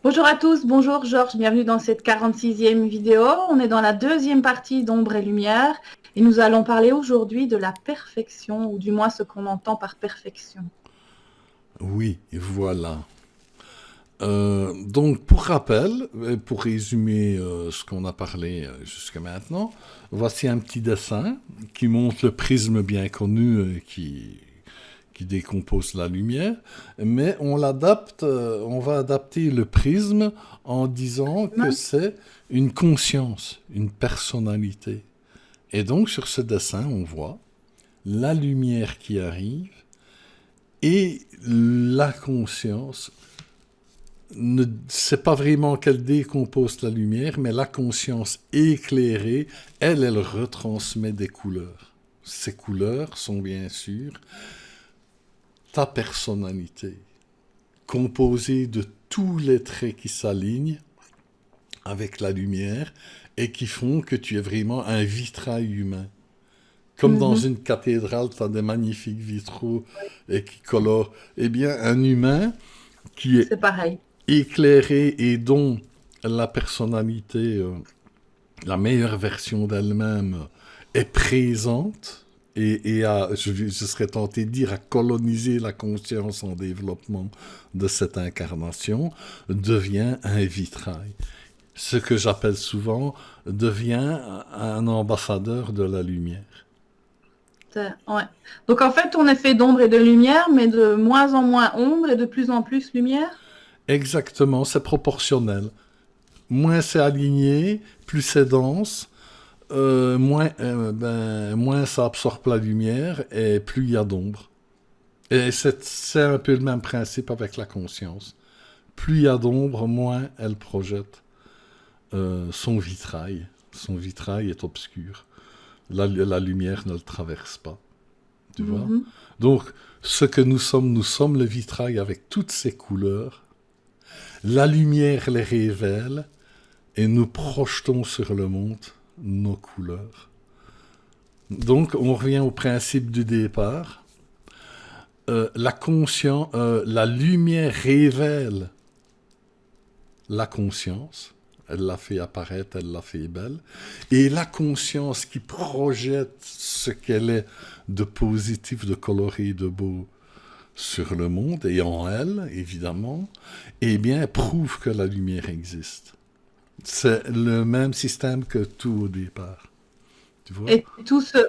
Bonjour à tous, bonjour Georges, bienvenue dans cette 46e vidéo. On est dans la deuxième partie d'Ombre et Lumière et nous allons parler aujourd'hui de la perfection, ou du moins ce qu'on entend par perfection. Oui, voilà. Donc, pour rappel, et pour résumer ce qu'on a parlé jusqu'à maintenant, voici un petit dessin qui montre le prisme bien connu qui décompose la lumière, mais on va adapter le prisme en disant que c'est une conscience, une personnalité. Et donc, sur ce dessin, on voit la lumière qui arrive et la conscience ne sait pas vraiment qu'elle décompose la lumière, mais la conscience éclairée, elle retransmet des couleurs. Ces couleurs sont bien sûr ta personnalité, composée de tous les traits qui s'alignent avec la lumière et qui font que tu es vraiment un vitrail humain. Comme dans Mhm. une cathédrale, tu as des magnifiques vitraux et qui colorent. Eh bien, un humain qui est C'est pareil. éclairée et dont la personnalité, la meilleure version d'elle-même est présente je serais tenté de dire, à coloniser la conscience en développement de cette incarnation, devient un vitrail. Ce que j'appelle souvent devient un ambassadeur de la lumière. Ouais. Donc en fait, on est fait d'ombre et de lumière, mais de moins en moins ombre et de plus en plus lumière. Exactement, c'est proportionnel. Moins c'est aligné, plus c'est dense, moins ça absorbe la lumière et plus il y a d'ombre. Et c'est un peu le même principe avec la conscience. Plus il y a d'ombre, moins elle projette son vitrail. Son vitrail est obscur. La lumière ne le traverse pas. Tu vois? Mhm. Donc, ce que nous sommes le vitrail avec toutes ses couleurs. La lumière les révèle et nous projetons sur le monde nos couleurs. Donc, on revient au principe du départ. La lumière révèle la conscience. Elle l'a fait apparaître, elle l'a fait belle. Et la conscience qui projette ce qu'elle est de positif, de coloré, de beau sur le monde et en elle, évidemment, eh bien, prouve que la lumière existe. C'est le même système que tout au départ. Tu vois? Et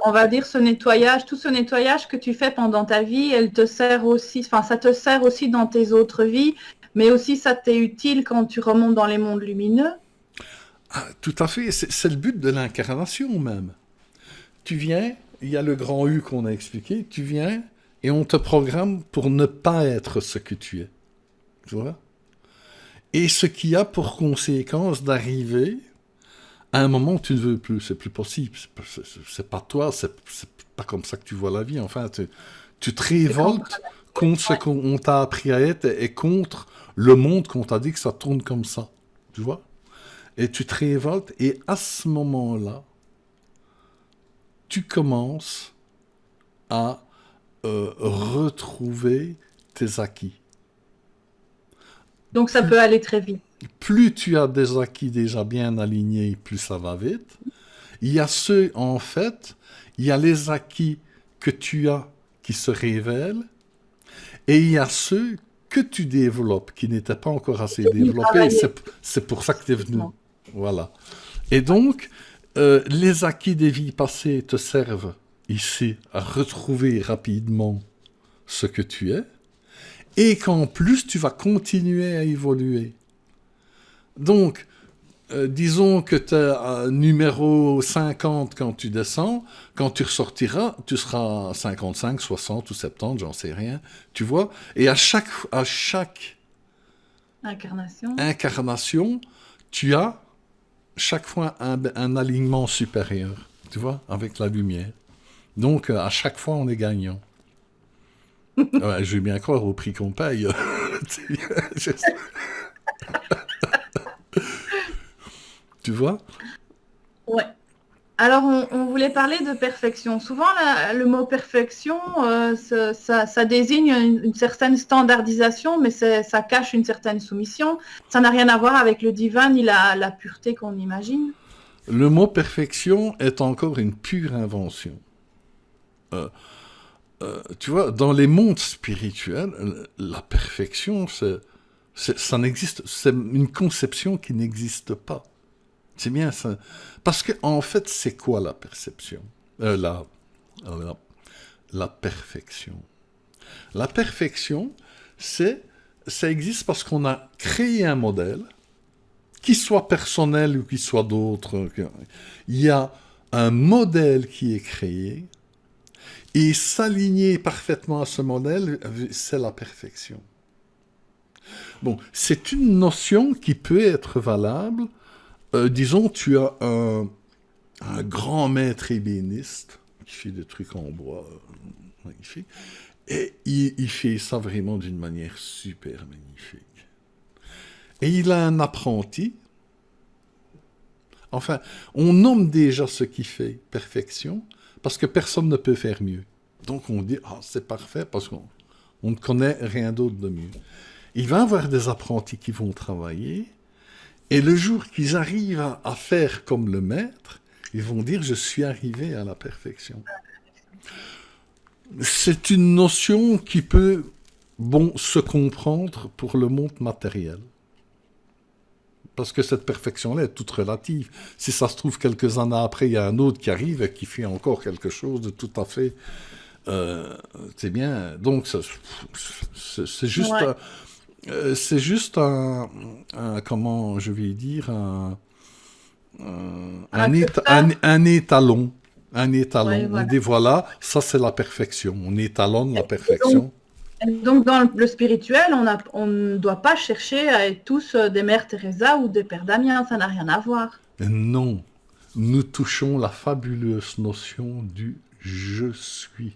on va dire tout ce nettoyage que tu fais pendant ta vie, elle te sert aussi, enfin, ça te sert aussi dans tes autres vies, mais aussi ça t'est utile quand tu remontes dans les mondes lumineux. Ah, tout à fait. C'est le but de l'incarnation même. Tu viens, il y a le grand U qu'on a expliqué, tu viens et on te programme pour ne pas être ce que tu es. Tu vois? Et ce qui a pour conséquence d'arriver à un moment où tu ne veux plus, c'est plus possible. C'est pas toi, c'est pas comme ça que tu vois la vie. Enfin, tu te C'est quand révoltes contre ce ouais. qu'on t'a appris à être et contre le monde qu'on t'a dit que ça tourne comme ça. Tu vois? Et tu te révoltes et à ce moment-là, tu commences à retrouver tes acquis. Donc ça Plus, peut aller très vite. plus tu as des acquis déjà bien alignés, plus ça va vite. Il y a ceux, en fait, il y a les acquis que tu as qui se révèlent, et il y a ceux que tu développes qui n'étaient pas encore assez Y développés. travailler, C'est pour ça que tu es venu. effectivement. Voilà. Et donc, les acquis des vies passées te servent ici à retrouver rapidement ce que tu es, et qu'en plus, tu vas continuer à évoluer. Donc, disons que tu es numéro 50 quand tu descends, quand tu ressortiras, tu seras 55, 60 ou 70, j'en sais rien, tu vois. Et à chaque Incarnation. incarnation, tu as chaque fois un alignement supérieur, tu vois, avec la lumière. Donc, à chaque fois, on est gagnant. Ouais, je vais bien croire au prix qu'on paye. Tu vois? Ouais. Alors, on voulait parler de perfection. Souvent, le mot perfection, ça désigne une certaine standardisation, mais ça cache une certaine soumission. Ça n'a rien à voir avec le divin ni la pureté qu'on imagine. Le mot perfection est encore une pure invention. Euh, Tu vois, dans les mondes spirituels, la perfection, ça n'existe, c'est une conception qui n'existe pas. C'est bien ça. Parce que, en fait, c'est quoi la perception? Euh, la, la, la perfection. La perfection, ça existe parce qu'on a créé un modèle, qu'il soit personnel ou qu'il soit d'autre. Il y a un modèle qui est créé, et s'aligner parfaitement à ce modèle, c'est la perfection. Bon, c'est une notion qui peut être valable. Disons, tu as un grand maître ébéniste qui fait des trucs en bois magnifiques, et il fait ça vraiment d'une manière super magnifique. Et il a un apprenti. Enfin, on nomme déjà ce qui fait perfection, parce que personne ne peut faire mieux. Donc on dit, ah, c'est parfait, parce qu'on ne connaît rien d'autre de mieux. Il va y avoir des apprentis qui vont travailler, et le jour qu'ils arrivent à faire comme le maître, ils vont dire, je suis arrivé à la perfection. C'est une notion qui peut, bon, se comprendre pour le monde matériel. Parce que cette perfection-là est toute relative. Si ça se trouve, quelques années après, il y a un autre qui arrive et qui fait encore quelque chose de tout à fait... c'est bien. Donc, c'est juste... Ouais. C'est juste comment je vais dire, Un curseur. un étalon. Un Ouais, étalon. On voilà. dit, voilà, ça c'est la perfection. On étalonne la Et donc, perfection. et donc, dans le spirituel, on ne doit pas chercher à être tous des mères Teresa ou des pères Damien. Ça n'a rien à voir. Mais non, nous touchons la fabuleuse notion du je suis.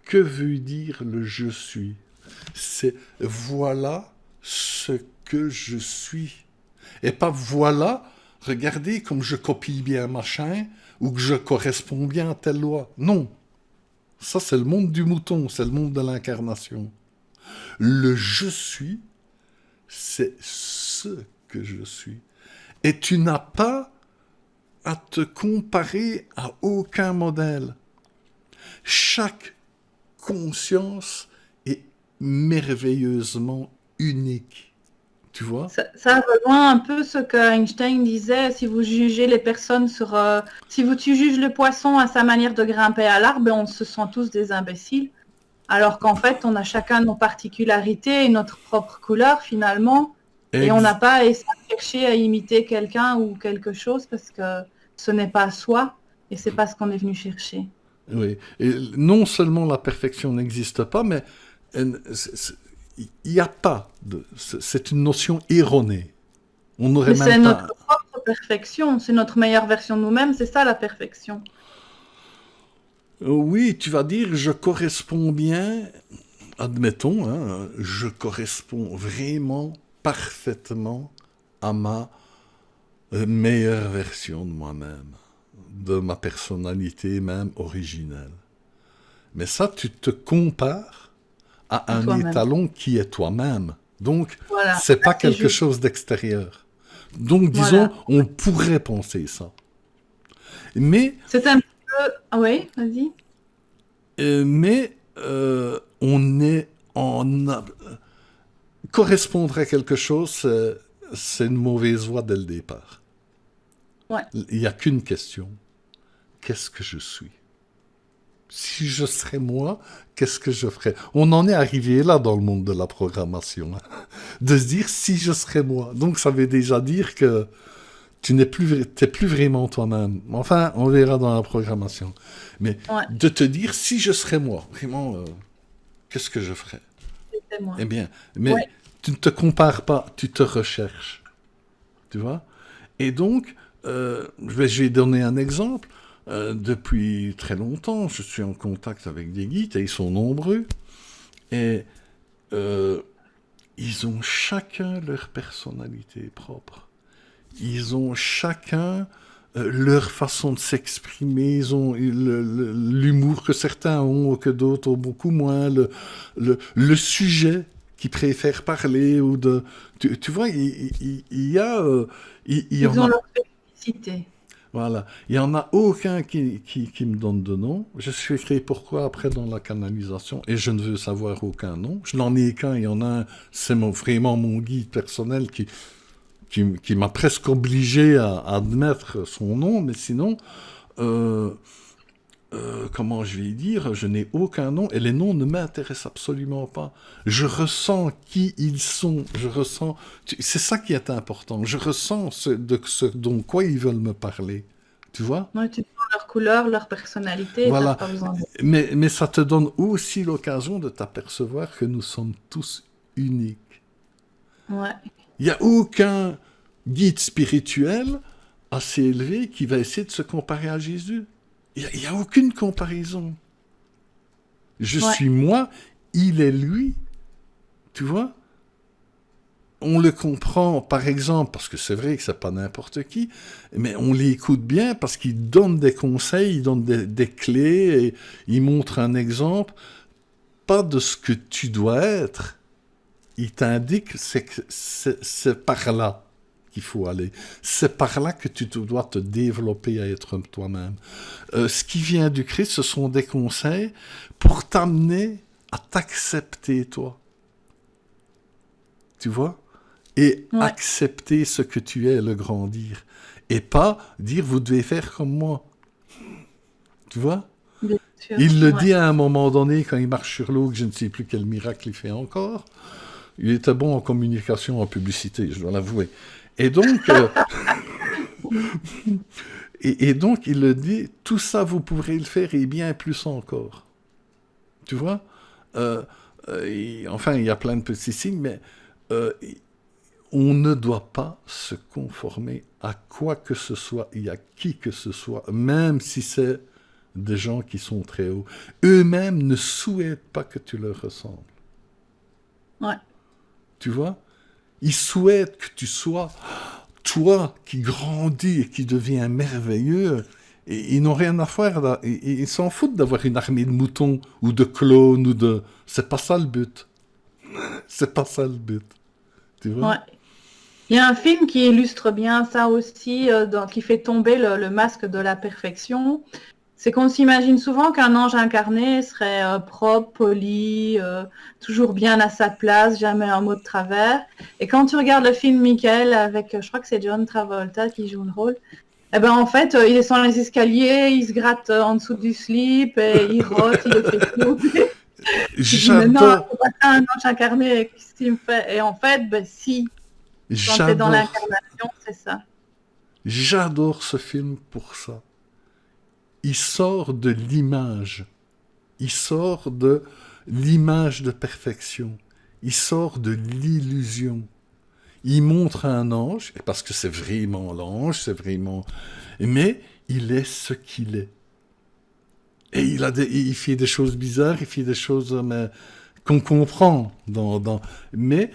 Que veut dire le je suis? C'est voilà ce que je suis. Et pas voilà, regardez comme je copie bien machin ou que je corresponds bien à telle loi. Non, ça c'est le monde du mouton, c'est le monde de l'incarnation. Le je suis, c'est ce que je suis. Et tu n'as pas à te comparer à aucun modèle. Chaque conscience est merveilleusement unique. Tu vois? Ça rejoint un peu ce que Einstein disait, si vous jugez les personnes sur... si tu juges le poisson à sa manière de grimper à l'arbre, ben, on se sent tous des imbéciles. Alors qu'en fait, on a chacun nos particularités et notre propre couleur finalement. Et on n'a Ex- pas à chercher à imiter quelqu'un ou quelque chose parce que ce n'est pas soi et c'est pas ce qu'on est venu chercher. oui. Et non seulement la perfection n'existe pas, mais il n'y a pas de... C'est une notion erronée. On n'aurait Mais même c'est pas... notre propre perfection, c'est notre meilleure version de nous-mêmes, c'est ça la perfection. Oui, tu vas dire, je corresponds bien, admettons, hein, je corresponds vraiment parfaitement à ma meilleure version de moi-même, de ma personnalité même originelle. Mais ça, tu te compares à À un toi-même. étalon qui est toi-même. Donc, Voilà, c'est ça pas c'est quelque juste. chose d'extérieur. Donc, disons, Voilà. on pourrait penser ça. Mais, C'est un petit peu... Ah oui, vas-y. on est correspondre à quelque chose, c'est une mauvaise voie dès le départ. Ouais. Il n'y a qu'une question. Qu'est-ce que je suis? Si je serais moi, qu'est-ce que je ferais? On en est arrivé là dans le monde de la programmation, hein. De se dire si je serais moi. Donc ça veut déjà dire que tu n'es plus, t'es plus vraiment toi-même. Enfin, on verra dans la programmation. Mais Ouais, de te dire si je serais moi, vraiment, qu'est-ce que je ferais? c'est moi. Eh bien, Ouais. mais tu ne te compares pas, tu te recherches. Tu vois? Et donc, je vais donner un exemple. Depuis très longtemps, je suis en contact avec des guides et ils sont nombreux. Et euh, ils ont chacun leur personnalité propre. Ils ont chacun leur façon de s'exprimer, ils ont l'humour que certains ont, que d'autres ont beaucoup moins, le sujet qu'ils préfèrent parler, ou de... Tu vois, il y a... il y Ils en ont a... leur spécificité. Voilà. Il n'y en a aucun qui me donne de nom. Je suis écrit pourquoi après dans la canalisation, et je ne veux savoir aucun nom. Je n'en ai qu'un, il y en a un, c'est vraiment mon guide personnel qui m'a presque obligé à admettre son nom, mais sinon, euh, comment je vais dire, je n'ai aucun nom, et les noms ne m'intéressent absolument pas. Je ressens qui ils sont, je ressens... C'est ça qui est important, je ressens ce dont quoi ils veulent me parler, tu vois? Ouais, tu prends leur couleur, leur personnalité, et t'as Voilà, pas besoin de... mais ça te donne aussi l'occasion de t'apercevoir que nous sommes tous uniques. Ouais, Il n'y a aucun guide spirituel assez élevé qui va essayer de se comparer à Jésus. Il n'y a aucune comparaison. Je ouais, suis moi, il est lui. Tu vois? On le comprend, par exemple, parce que c'est vrai que c'est pas n'importe qui, mais on l'écoute bien parce qu'il donne des conseils, il donne des clés, et il montre un exemple, pas de ce que tu dois être. Il t'indique que c'est par là qu'il faut aller. C'est par là que tu dois te développer à être toi-même. Ce qui vient du Christ, ce sont des conseils pour t'amener à t'accepter toi. Tu vois? Et ouais, accepter ce que tu es, le grandir. Et pas dire, vous devez faire comme moi. Tu vois? bien sûr. Il le Ouais. dit à un moment donné, quand il marche sur l'eau, que je ne sais plus quel miracle il fait encore. Il était bon en communication, en publicité, je dois l'avouer. Et donc, et donc, il le dit, tout ça, vous pourrez le faire et bien plus encore. Tu vois? Euh, enfin, il y a plein de petits signes, mais euh, on ne doit pas se conformer à quoi que ce soit et à qui que ce soit, même si c'est des gens qui sont très hauts. Eux-mêmes ne souhaitent pas que tu leur ressembles. Ouais. Tu vois? Ils souhaitent que tu sois toi qui grandis et qui deviens merveilleux. Et ils n'ont rien à faire. Là. Ils s'en foutent d'avoir une armée de moutons ou de clones ou de... C'est pas ça le but. C'est pas ça le but. Tu vois? Ouais. Il y a un film qui illustre bien ça aussi, qui fait tomber le masque de la perfection. C'est qu'on s'imagine souvent qu'un ange incarné serait propre, poli, toujours bien à sa place, jamais un mot de travers. Et quand tu regardes le film Michael avec, je crois que c'est John Travolta qui joue le rôle, eh ben en fait, il descend les escaliers, il se gratte en dessous du slip, et il rote, il le fait tout. Tu dis, mais non, J'adore, c'est pas ça, un ange incarné, qu'est-ce qu'il me fait? Et en fait, ben si, quand tu es dans j'adore, l'incarnation, c'est ça. j'adore ce film pour ça. Il sort de l'image. Il sort de l'image de perfection. Il sort de l'illusion. Il montre un ange, parce que c'est vraiment l'ange, c'est vraiment... Mais il est ce qu'il est. Et il fait des choses bizarres, il fait des choses mais, qu'on comprend. Mais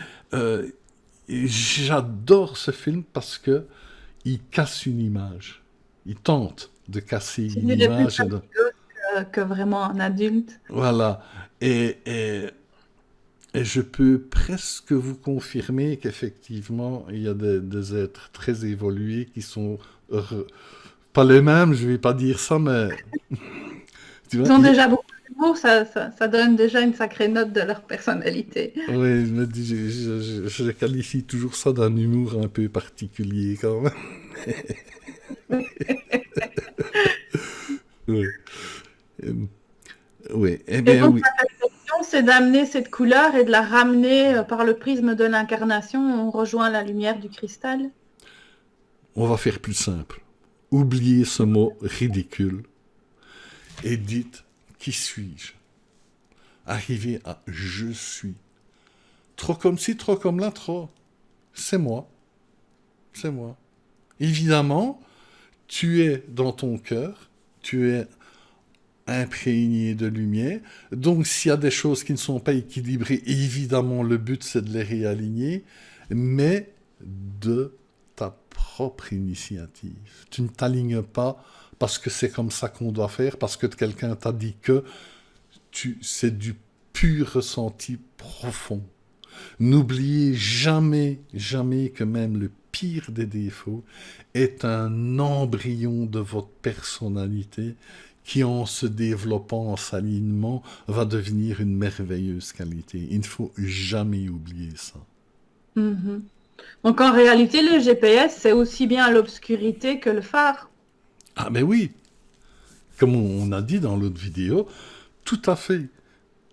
j'adore ce film parce que il casse une image. Il tente de casser Tu une dirais plus image. fatigueux que vraiment un adulte. Voilà. Et, et, et je peux presque vous confirmer qu'effectivement, il y a des êtres très évolués qui sont pas les mêmes, je vais pas dire ça, mais tu vois, Ils ont déjà beaucoup d'humour, ça donne déjà une sacrée note de leur personnalité. oui, je me dis, je qualifie toujours ça d'un humour un peu particulier quand même. Oui, Euh, oui. Eh Et bien donc, oui, la perfection, c'est d'amener cette couleur et de la ramener par le prisme de l'incarnation. On rejoint la lumière du cristal. on va faire plus simple. Oubliez ce mot ridicule et dites qui suis-je? Arrivez à je suis. Trop comme ci, trop comme là, trop. C'est moi. C'est moi. Évidemment, tu es dans ton cœur, tu es imprégné de lumière. Donc, s'il y a des choses qui ne sont pas équilibrées, évidemment, le but, c'est de les réaligner, mais de ta propre initiative. Tu ne t'alignes pas parce que c'est comme ça qu'on doit faire, parce que quelqu'un t'a dit que c'est du pur ressenti profond. N'oubliez jamais, jamais que même le pire des défauts est un embryon de votre personnalité qui, en se développant, en s'alignement, va devenir une merveilleuse qualité. Il ne faut jamais oublier ça. Mhm. Donc en réalité, le GPS, c'est aussi bien l'obscurité que le phare. Ah mais oui, comme on a dit dans l'autre vidéo, tout à fait.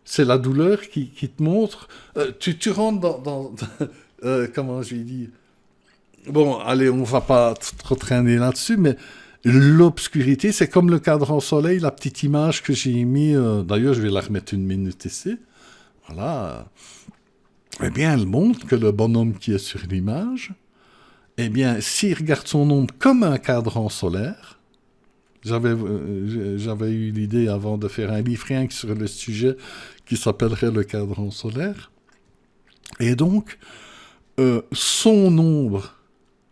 C'est la douleur qui te montre. Tu rentres comment je vais dire. Bon, allez, on va pas trop traîner là-dessus, mais l'obscurité, c'est comme le cadran soleil, la petite image que j'ai mis. D'ailleurs, je vais la remettre une minute ici. Voilà. Eh bien, elle montre que le bonhomme qui est sur l'image, eh bien, s'il regarde son ombre comme un cadran solaire, j'avais eu l'idée avant de faire un livre rien que sur le sujet qui s'appellerait le cadran solaire. Et donc, son ombre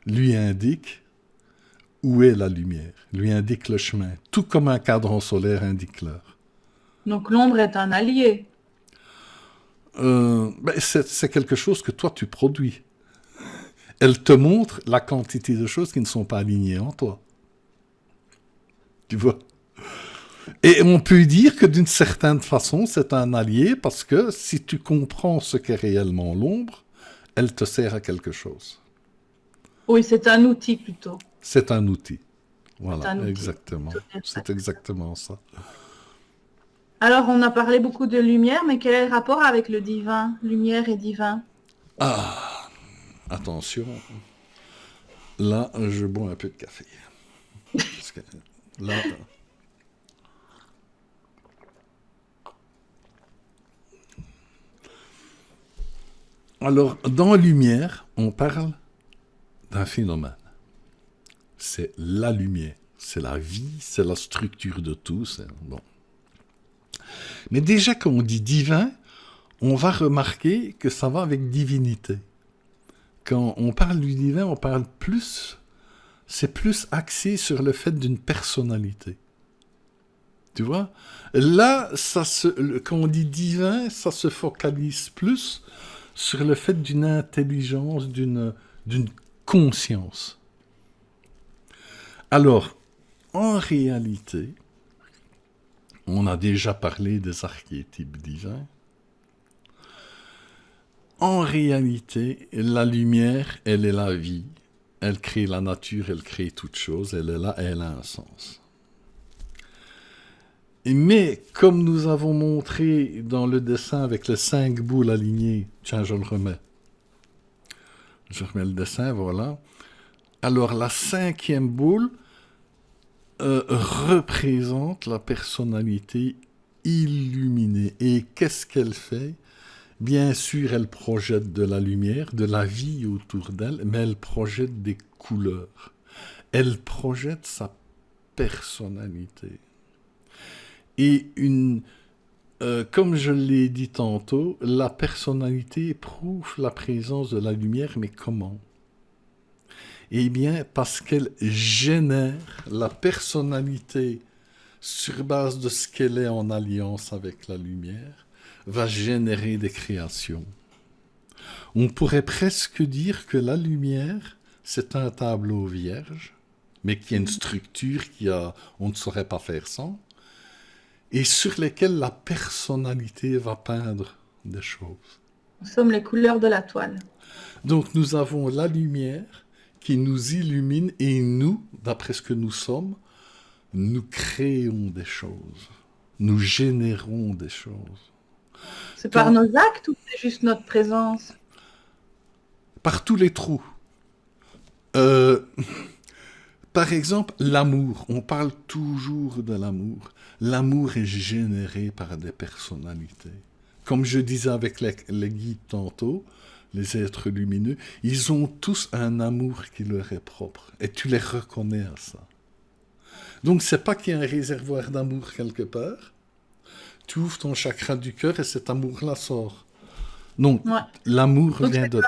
lui indique où est la lumière, lui indique le chemin, tout comme un cadran solaire indique l'heure. Donc l'ombre est un allié. C'est quelque chose que toi tu produis. Elle te montre la quantité de choses qui ne sont pas alignées en toi. Tu vois? Et on peut dire que d'une certaine façon, c'est un allié parce que si tu comprends ce qu'est réellement l'ombre, elle te sert à quelque chose. Oui, c'est un outil plutôt. C'est un outil. Voilà, un outil. Exactement. C'est exactement ça. Alors, on a parlé beaucoup de lumière, mais quel est le rapport avec le divin, lumière et divin? Ah, attention. Là, je bois un peu de café. Parce que là... Alors, dans lumière, on parle d'un phénomène. C'est la lumière, c'est la vie, c'est la structure de tout. Bon. Mais déjà, quand on dit divin, on va remarquer que ça va avec divinité. Quand on parle du divin, on parle plus, c'est plus axé sur le fait d'une personnalité. Tu vois? Là, quand on dit divin, ça se focalise plus sur le fait d'une intelligence, d'une conscience. Alors, en réalité, on a déjà parlé des archétypes divins. En réalité, la lumière, elle est la vie. Elle crée la nature, elle crée toute chose. Elle est là, elle a un sens. Mais, comme nous avons montré dans le dessin avec les 5 boules alignées, tiens, je le remets. Je remets le dessin, voilà. Alors, la 5e boule représente la personnalité illuminée. Et qu'est-ce qu'elle fait? Bien sûr, elle projette de la lumière, de la vie autour d'elle, mais elle projette des couleurs. Elle projette sa personnalité. Et comme je l'ai dit tantôt, la personnalité prouve la présence de la lumière, mais comment? Eh bien, parce qu'elle génère la personnalité sur base de ce qu'elle est en alliance avec la lumière, va générer des créations. On pourrait presque dire que la lumière, c'est un tableau vierge, mais qui a une structure on ne saurait pas faire sans, et sur lesquelles la personnalité va peindre des choses. Nous sommes les couleurs de la toile. Donc nous avons la lumière qui nous illumine et nous, d'après ce que nous sommes, nous créons des choses. Nous générons des choses. C'est par nos actes ou c'est juste notre présence? Par tous les trous. Par exemple, l'amour. On parle toujours de l'amour. L'amour est généré par des personnalités. Comme je disais avec les guides tantôt, les êtres lumineux, ils ont tous un amour qui leur est propre. Et tu les reconnais à ça. Donc, c'est pas qu'il y a un réservoir d'amour quelque part. Tu ouvres ton chakra du cœur et cet amour-là sort. Non, Ouais. l'amour Donc, vient de...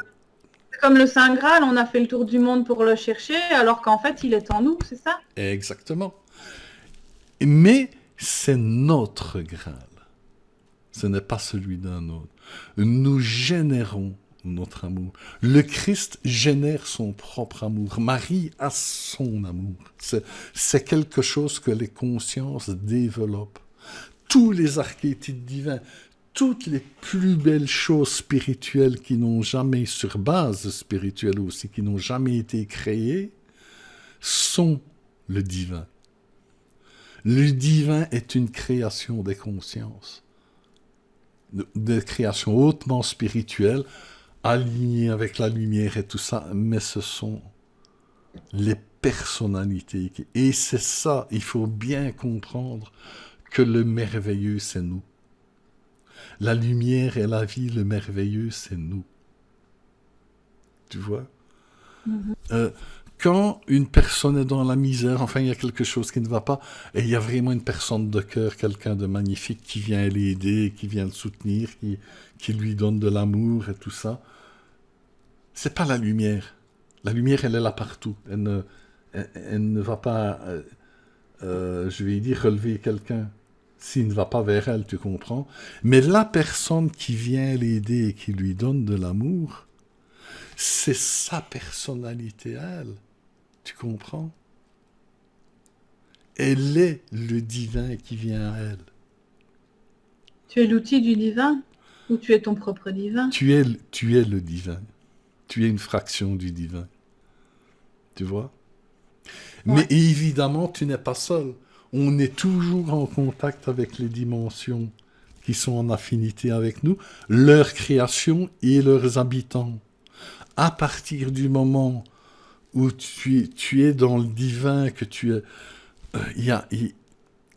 comme le Saint Graal, on a fait le tour du monde pour le chercher, alors qu'en fait, il est en nous, c'est ça? Exactement. Mais c'est notre Graal. Ce n'est pas celui d'un autre. Nous générons notre amour. Le Christ génère son propre amour. Marie a son amour. C'est quelque chose que les consciences développent. Tous les archétypes divins, toutes les plus belles choses spirituelles qui n'ont jamais, sur base spirituelle aussi, qui n'ont jamais été créées, sont le divin. Le divin est une création des consciences, des créations hautement spirituelles, alignées avec la lumière et tout ça, mais ce sont les personnalités. Et c'est ça, il faut bien comprendre que le merveilleux, c'est nous. La lumière et la vie, le merveilleux, c'est nous. Tu vois? Quand une personne est dans la misère, enfin, il y a quelque chose qui ne va pas, et il y a vraiment une personne de cœur, quelqu'un de magnifique qui vient l'aider, qui vient le soutenir, qui lui donne de l'amour et tout ça, c'est pas la lumière. La lumière, elle est là partout. Elle ne va pas, je vais dire, relever quelqu'un s'il ne va pas vers elle, tu comprends? Mais la personne qui vient l'aider et qui lui donne de l'amour, c'est sa personnalité à elle. Tu comprends? Elle est le divin qui vient à elle. Tu es l'outil du divin ou tu es ton propre divin? Tu es le divin. Tu es une fraction du divin. Tu vois? Ouais. Mais évidemment, tu n'es pas seul. On est toujours en contact avec les dimensions qui sont en affinité avec nous, leur création et leurs habitants. À partir du moment où tu es dans le divin, que tu es, il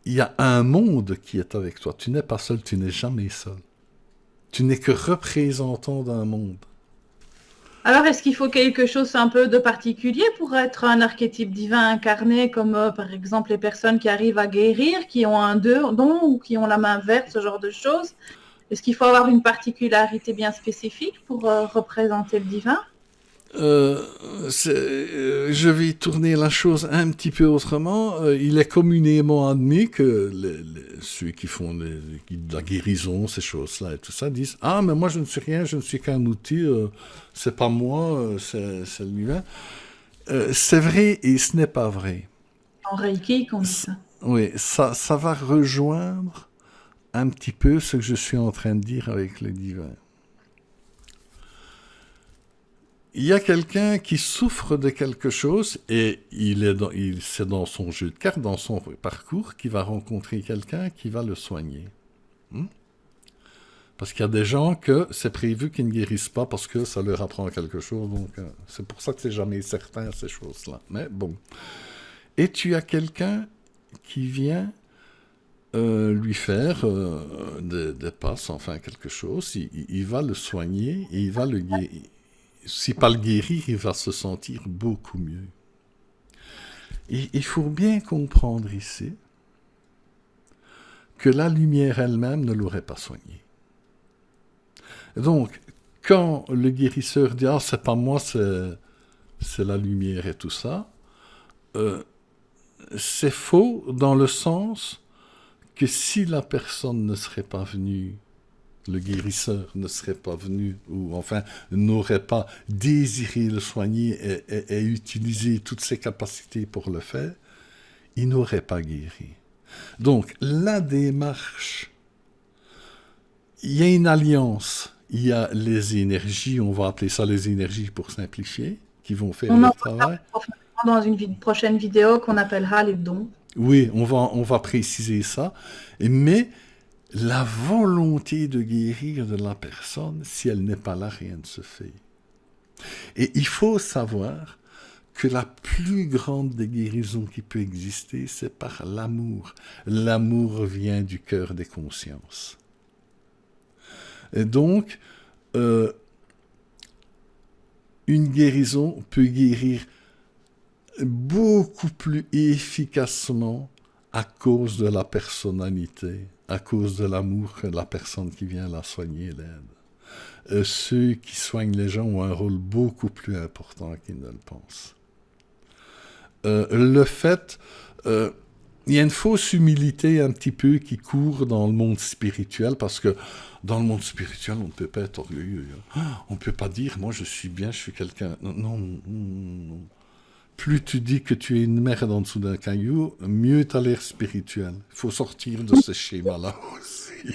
y a un monde qui est avec toi. Tu n'es pas seul, tu n'es jamais seul. Tu n'es que représentant d'un monde. Alors, est-ce qu'il faut quelque chose un peu de particulier pour être un archétype divin incarné, comme par exemple les personnes qui arrivent à guérir, qui ont un don ou qui ont la main verte, ce genre de choses? Est-ce qu'il faut avoir une particularité bien spécifique pour représenter le divin? Je vais tourner la chose un petit peu autrement. Il est communément admis que ceux qui font la guérison, ces choses-là et tout ça, disent « Ah, mais moi je ne suis rien, je ne suis qu'un outil, c'est pas moi, c'est le divin. » C'est vrai et ce n'est pas vrai. En Reiki, qu'on dit ça. Oui, ça va rejoindre un petit peu ce que je suis en train de dire avec le divin. Il y a quelqu'un qui souffre de quelque chose et c'est dans son jeu de cartes, dans son parcours, qu'il va rencontrer quelqu'un qui va le soigner. Parce qu'il y a des gens que c'est prévu qu'ils ne guérissent pas parce que ça leur apprend quelque chose. Donc, c'est pour ça que c'est jamais certain, ces choses-là. Mais bon. Et tu as quelqu'un qui vient lui faire des passes, enfin quelque chose. Il va le soigner et il va le guérir. Si pas le guérir, il va se sentir beaucoup mieux. Et il faut bien comprendre ici que la lumière elle-même ne l'aurait pas soigné. Donc, quand le guérisseur dit « Ah, c'est pas moi, c'est la lumière et tout ça », c'est faux dans le sens que si la personne ne serait pas venue, le guérisseur ne serait pas venu, ou enfin n'aurait pas désiré le soigner et utilisé toutes ses capacités pour le faire, il n'aurait pas guéri. Donc, la démarche, il y a une alliance, il y a les énergies, on va appeler ça les énergies pour simplifier, qui vont faire leur travail. Dans une prochaine vidéo qu'on appellera les dons. Oui, on va préciser ça, mais la volonté de guérir de la personne, si elle n'est pas là, rien ne se fait. Et il faut savoir que la plus grande des guérisons qui peut exister, c'est par l'amour. L'amour vient du cœur des consciences. Et donc, une guérison peut guérir beaucoup plus efficacement à cause de la personnalité, à cause de l'amour que la personne qui vient la soigner l'aide. Ceux qui soignent les gens ont un rôle beaucoup plus important qu'ils ne le pensent. Le fait... il y a une fausse humilité un petit peu qui court dans le monde spirituel, parce que dans le monde spirituel, on ne peut pas être orgueilleux. On ne peut pas dire, moi je suis bien, je suis quelqu'un... Non. Plus tu dis que tu es une merde en dessous d'un caillou, mieux tu as l'air spirituel. Il faut sortir de ce schéma-là aussi.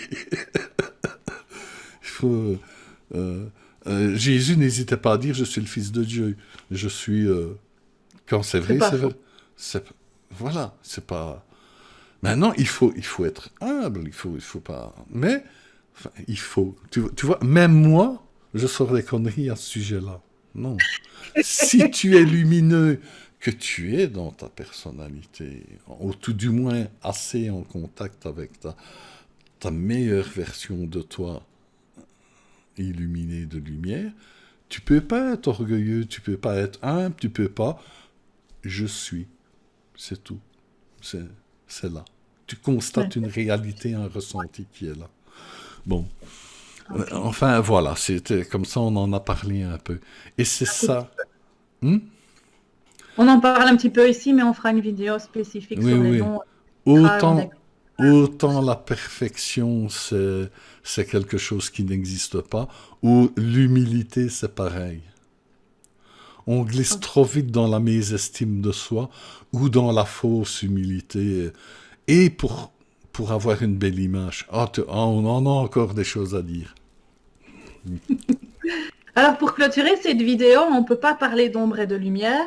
Jésus n'hésitait pas à dire, je suis le Fils de Dieu. Je suis... quand c'est vrai, c'est vrai. Voilà, c'est pas... Maintenant, il faut être humble, il faut pas... Mais, enfin, il faut... Tu vois, même moi, je sors des conneries à ce sujet-là. Non. Si tu es lumineux, que tu es dans ta personnalité, ou tout du moins assez en contact avec ta meilleure version de toi, illuminée de lumière, tu peux pas être orgueilleux, tu peux pas être humble, tu peux pas... Je suis. C'est tout. C'est là. Tu constates une réalité, un ressenti qui est là. Bon. Okay. Enfin, voilà. C'était comme ça, on en a parlé un peu. Et c'est ça. On en parle un petit peu ici, mais on fera une vidéo spécifique sur les dons. Autant la perfection, c'est quelque chose qui n'existe pas, ou l'humilité, c'est pareil. On glisse trop vite dans la mésestime de soi ou dans la fausse humilité. Et pour avoir une belle image, on en a encore des choses à dire. Alors, pour clôturer cette vidéo, on ne peut pas parler d'ombre et de lumière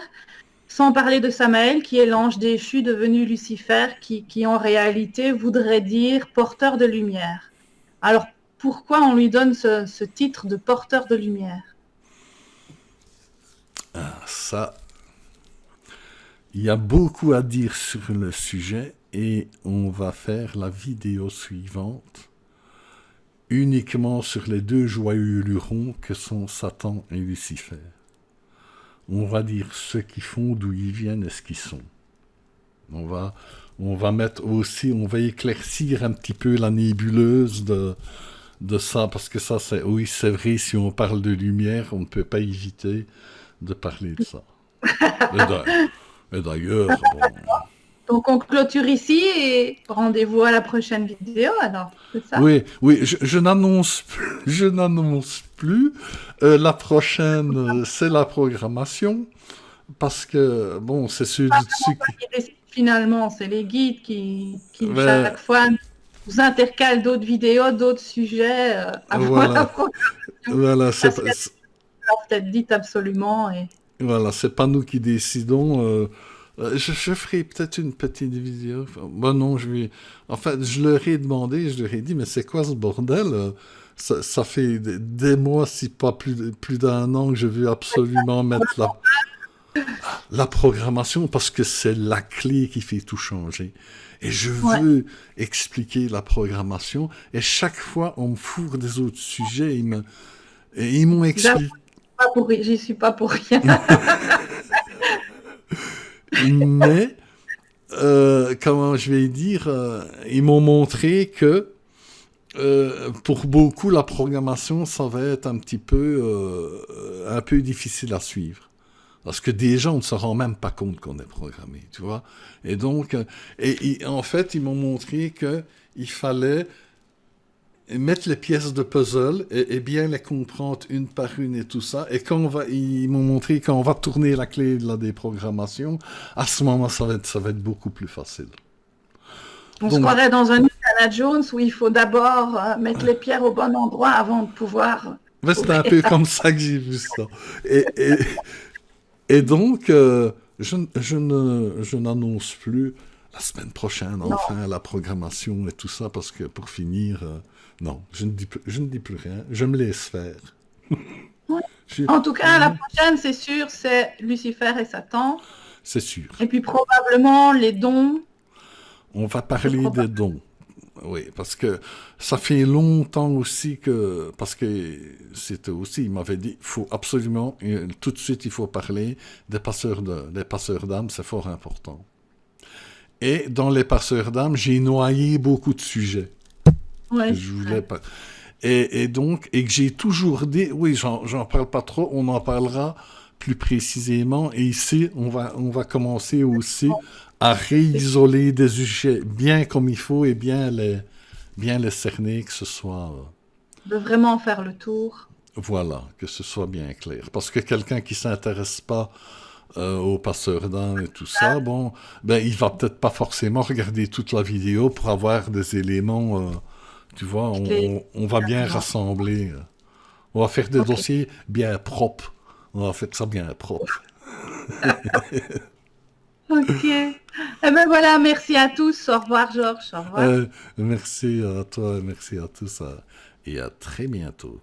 sans parler de Samaël, qui est l'ange déchu devenu Lucifer, qui en réalité voudrait dire porteur de lumière. Alors, pourquoi on lui donne ce titre de porteur de lumière ? Ça, il y a beaucoup à dire sur le sujet et on va faire la vidéo suivante uniquement sur les deux joyeux lurons que sont Satan et Lucifer. On va dire ce qu'ils font, d'où ils viennent et ce qu'ils sont. On va mettre aussi, on va éclaircir un petit peu la nébuleuse de ça, parce que ça, c'est vrai, si on parle de lumière, on ne peut pas éviter de parler de ça. Et d'ailleurs, bon... Donc on clôture ici et rendez-vous à la prochaine vidéo, alors, c'est ça ? Oui, je n'annonce plus. La prochaine, c'est la programmation, parce que, bon, c'est celui-dessus qui... Finalement, c'est les guides qui chaque fois vous intercalent d'autres vidéos, d'autres sujets avant la programmation. Voilà, c'est pas... peut-être dites absolument. Et... Voilà, c'est pas nous qui décidons. Je ferai peut-être une petite vidéo. Bon, non, en fait, je leur ai demandé, je leur ai dit, mais c'est quoi ce bordel ? Ça fait des mois, si pas plus d'un an, que je veux absolument mettre la programmation, parce que c'est la clé qui fait tout changer. Et je veux expliquer la programmation, et chaque fois, on me fourre des autres sujets, et ils m'ont expliqué... J'y suis pas pour rien. Mais, comment je vais dire, ils m'ont montré que pour beaucoup, la programmation, ça va être un peu difficile à suivre. Parce que déjà, on ne se rend même pas compte qu'on est programmé, tu vois. Et donc, en fait, ils m'ont montré qu'il fallait mettre les pièces de puzzle et bien les comprendre une par une et tout ça. Et ils m'ont montré quand on va tourner la clé de la déprogrammation, à ce moment, ça va être beaucoup plus facile. On se croirait dans un Indiana Jones où il faut d'abord mettre les pierres au bon endroit avant de pouvoir... Mais c'est un peu comme ça que j'ai vu ça. Et donc, je n'annonce plus la semaine prochaine, enfin, la programmation et tout ça, parce que pour finir... non, je ne dis plus rien. Je me laisse faire. En tout cas, la prochaine, c'est sûr, c'est Lucifer et Satan. C'est sûr. Et puis probablement les dons. On va parler des dons. Oui, parce que ça fait longtemps aussi que... Parce que c'était aussi, il m'avait dit, il faut absolument, tout de suite, il faut parler des passeurs d'âmes, c'est fort important. Et dans les passeurs d'âmes, j'ai noyé beaucoup de sujets. Ouais. Je voulais pas. Et donc, et que j'ai toujours dit, oui, j'en parle pas trop, on en parlera plus précisément. Et ici, on va commencer aussi à réisoler des sujets bien comme il faut et bien les cerner, que ce soit, De vraiment faire le tour. voilà, que ce soit bien clair. Parce que quelqu'un qui s'intéresse pas au passeur d'âme et tout ça, bon, ben, il va peut-être pas forcément regarder toute la vidéo pour avoir des éléments, tu vois, Clé. on va bien rassembler. On va faire des Ok. dossiers bien propres. On va faire ça bien propre. Ok. Eh ben voilà, merci à tous. Au revoir, Georges. Au revoir. Merci à toi, merci à tous et à très bientôt.